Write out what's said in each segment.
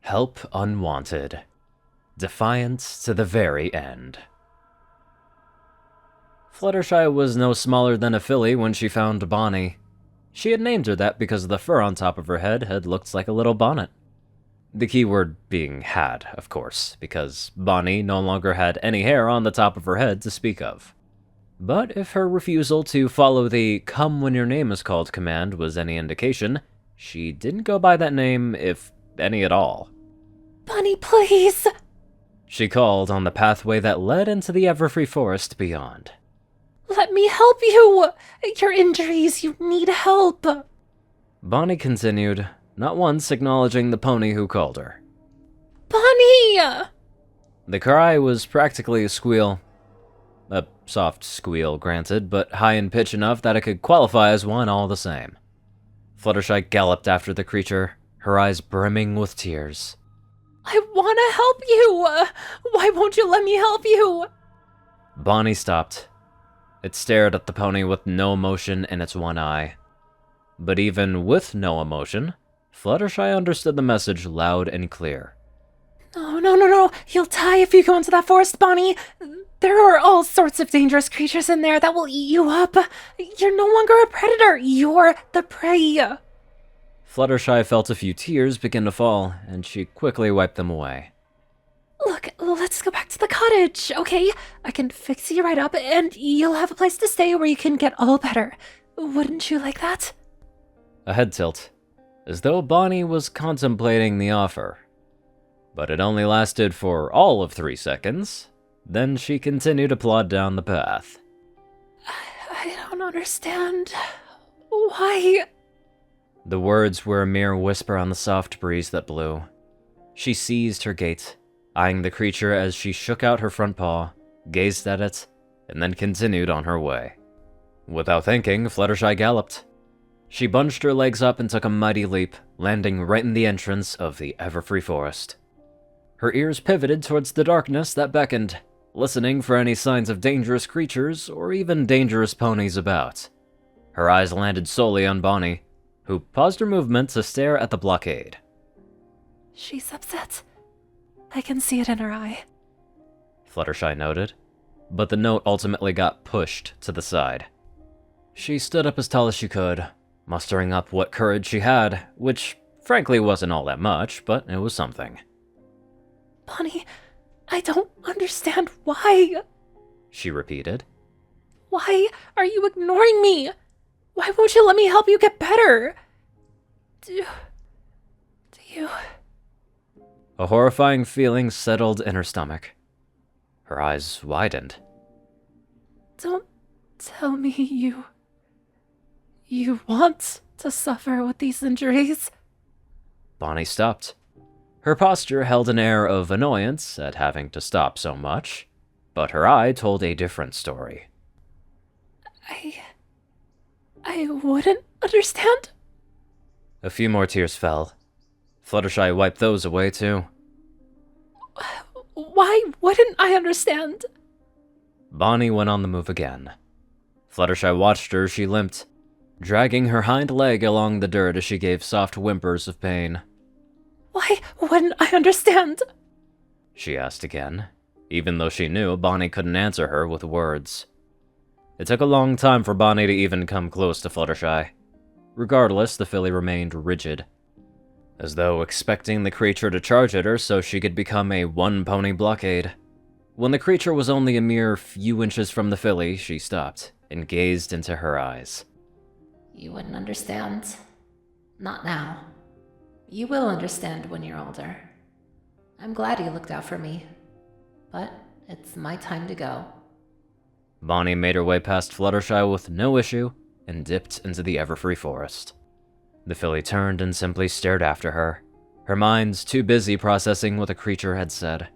Help Unwanted. Defiance to the very end. Fluttershy was no smaller than a filly when she found Bonnie. She had named her that because the fur on top of her head had looked like a little bonnet. The key word being had, of course, because Bonnie no longer had any hair on the top of her head to speak of. But if her refusal to follow the "come when your name is called" command was any indication, she didn't go by that name, if any at all. Bonnie, please! She called on the pathway that led into the Everfree Forest beyond. Let me help you! Your injuries, you need help! Bonnie continued, not once acknowledging the pony who called her. Bonnie! The cry was practically a squeal. A soft squeal, granted, but high in pitch enough that it could qualify as one all the same. Fluttershy galloped after the creature, her eyes brimming with tears. I want to help you! Why won't you let me help you? Bonnie stopped. It stared at the pony with no emotion in its one eye. But even with no emotion, Fluttershy understood the message loud and clear. No. You'll die if you go into that forest, Bonnie. There are all sorts of dangerous creatures in there that will eat you up. You're no longer a predator. You're the prey. Fluttershy felt a few tears begin to fall, and she quickly wiped them away. Look, let's go back to the cottage, okay? I can fix you right up, and you'll have a place to stay where you can get all better. Wouldn't you like that? A head tilt, as though Bonnie was contemplating the offer. But it only lasted for all of 3 seconds. Then she continued to plod down the path. I don't understand. Why? The words were a mere whisper on the soft breeze that blew. She seized her gait, eyeing the creature as she shook out her front paw, gazed at it, and then continued on her way. Without thinking, Fluttershy galloped. She bunched her legs up and took a mighty leap, landing right in the entrance of the Everfree Forest. Her ears pivoted towards the darkness that beckoned, listening for any signs of dangerous creatures or even dangerous ponies about. Her eyes landed solely on Bonnie, who paused her movement to stare at the blockade. She's upset. I can see it in her eye. Fluttershy noted, but the note ultimately got pushed to the side. She stood up as tall as she could, mustering up what courage she had, which frankly wasn't all that much, but it was something. Bonnie, I don't understand why. She repeated. Why are you ignoring me? Why won't you let me help you get better? Do you... A horrifying feeling settled in her stomach. Her eyes widened. Don't tell me you want to suffer with these injuries. Bonnie stopped. Her posture held an air of annoyance at having to stop so much, but her eye told a different story. I wouldn't understand. A few more tears fell. Fluttershy wiped those away too. Why wouldn't I understand? Bonnie went on the move again. Fluttershy watched her as she limped, dragging her hind leg along the dirt as she gave soft whimpers of pain. Why wouldn't I understand? She asked again, even though she knew Bonnie couldn't answer her with words. It took a long time for Bonnie to even come close to Fluttershy. Regardless, the filly remained rigid, as though expecting the creature to charge at her so she could become a one-pony blockade. When the creature was only a mere few inches from the filly, she stopped and gazed into her eyes. You wouldn't understand. Not now. You will understand when you're older. I'm glad you looked out for me, but it's my time to go. Bonnie made her way past Fluttershy with no issue and dipped into the Everfree Forest. The filly turned and simply stared after her, her mind too busy processing what the creature had said.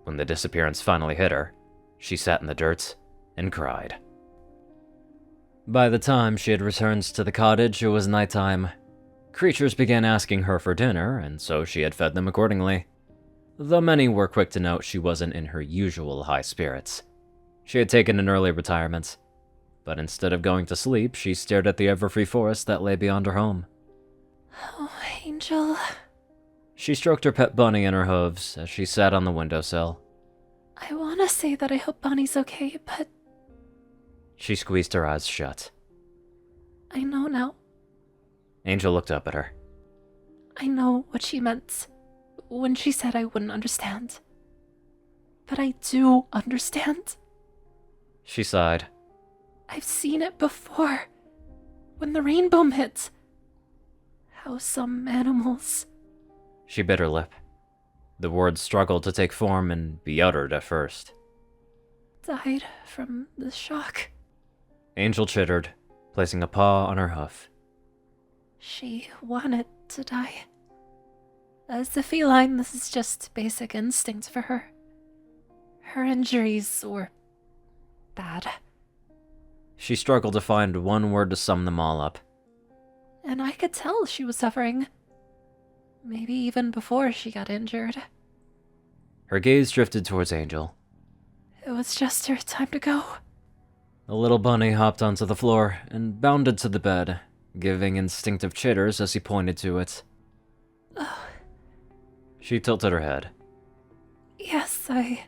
When the disappearance finally hit her, she sat in the dirt and cried. By the time she had returned to the cottage, it was nighttime. Creatures began asking her for dinner, and so she had fed them accordingly. Though many were quick to note she wasn't in her usual high spirits. She had taken an early retirement, but instead of going to sleep, she stared at the Everfree Forest that lay beyond her home. Oh, Angel. She She stroked her pet bunny in her hooves as she sat on the windowsill. I want to say that I hope Bonnie's okay, but She squeezed her eyes shut. I know now. Angel looked up at her. I know what she meant when she said I wouldn't understand. But I do understand. She sighed. I've seen it before. When the rainbow hit. How some animals... She bit her lip. The words struggled to take form and be uttered at first. died from the shock. Angel chittered, placing a paw on her hoof. She wanted to die. As a feline, this is just basic instinct for her. Her injuries were bad. She struggled to find one word to sum them all up. And I could tell she was suffering. Maybe even before she got injured. Her gaze drifted towards Angel. It was just her time to go. The little bunny hopped onto the floor and bounded to the bed, giving instinctive chitters as he pointed to it. Oh. She tilted her head. Yes, I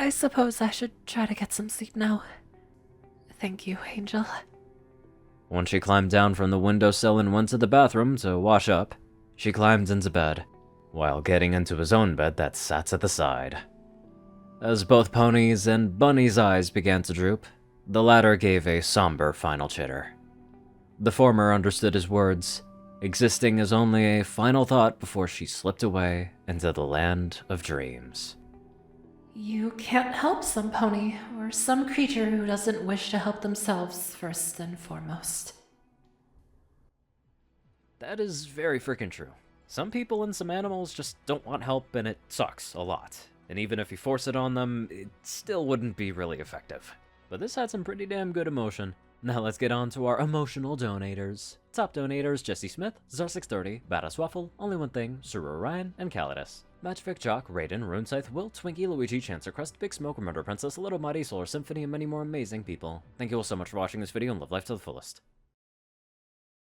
suppose I should try to get some sleep now. Thank you, Angel. When she climbed down from the windowsill and went to the bathroom to wash up, she climbed into bed, while getting into his own bed that sat at the side. As both Pony's and Bunny's eyes began to droop, the latter gave a somber final chitter. The former understood his words, existing as only a final thought before she slipped away into the land of dreams. You can't help some pony, or some creature who doesn't wish to help themselves first and foremost. That is very freaking true. Some people and some animals just don't want help, and it sucks a lot. And even if you force it on them, it still wouldn't be really effective. But this had some pretty damn good emotion. Now let's get on to our emotional donators. Top donators: Jessie Smith, Zar630, BadassWaffle, Onlyonething, Ceru, Orion, and Caladis. Matchfic, Jock, Rayden, Runescythe, Will, Twinkie, Luigi, Chancellor, Crust, Big Smoke, Murder Princess, Little Mighty, Solar Symphony, and many more amazing people. Thank you all so much for watching this video and live life to the fullest.